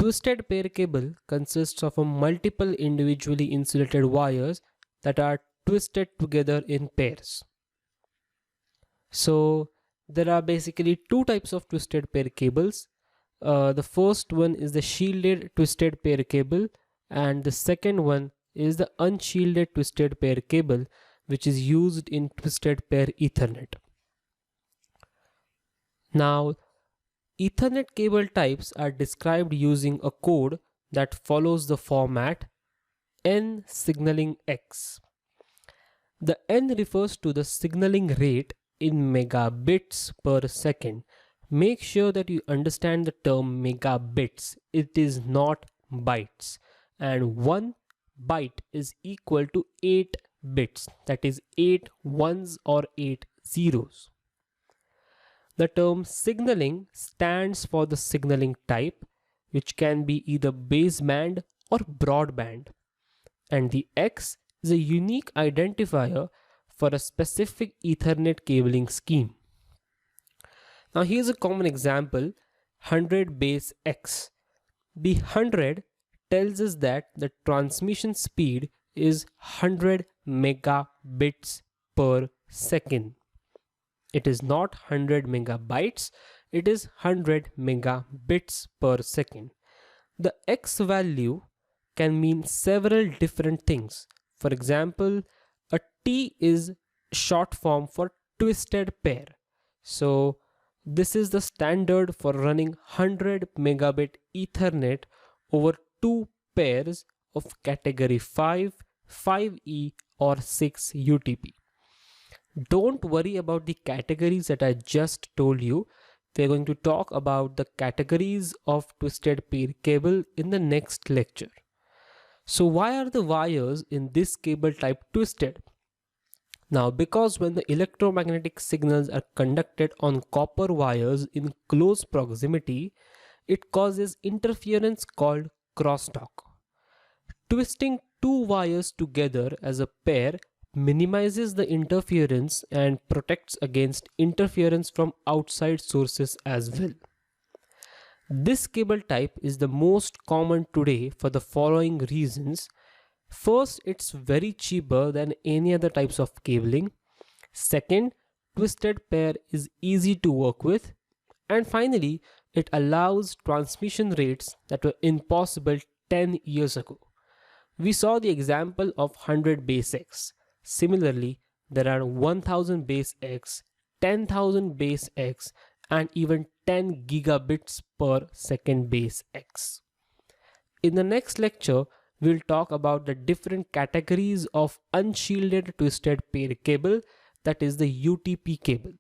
twisted pair cable consists of a multiple individually insulated wires that are twisted together in pairs. So there are basically two types of twisted pair cables. The first one is the shielded twisted pair cable, and the second one is the unshielded twisted pair cable, which is used in twisted pair Ethernet. Now, Ethernet cable types are described using a code that follows the format N signaling X. The N refers to the signaling rate in megabits per second. Make sure that you understand the term megabits. It is not bytes. And 1 byte is equal to 8 bits. That is 8 ones or 8 zeros. The term signaling stands for the signaling type, which can be either baseband or broadband. And the X is a unique identifier for a specific Ethernet cabling scheme. Now here's a common example, 100 base X. The 100 tells us that the transmission speed is 100 megabits per second. It is not 100 megabytes, it is 100 megabits per second. The X value can mean several different things. For example, a T is short form for twisted pair. So this is the standard for running 100 megabit Ethernet over two pairs of category 5, 5E or 6 UTP. Don't worry about the categories that I just told you. We're going to talk about the categories of twisted pair cable in the next lecture. So why are the wires in this cable type twisted? Now, because when the electromagnetic signals are conducted on copper wires in close proximity, it causes interference called crosstalk. Twisting two wires together as a pair minimizes the interference and protects against interference from outside sources as well. This cable type is the most common today for the following reasons. First, it's very cheaper than any other types of cabling. Second, twisted pair is easy to work with. And finally, it allows transmission rates that were impossible 10 years ago. We saw the example of 100 base X. Similarly, there are 1000 base X, 10,000 base X, and even 10 gigabits per second base X. In the next lecture, we'll talk about the different categories of unshielded twisted pair cable, that is the UTP cable.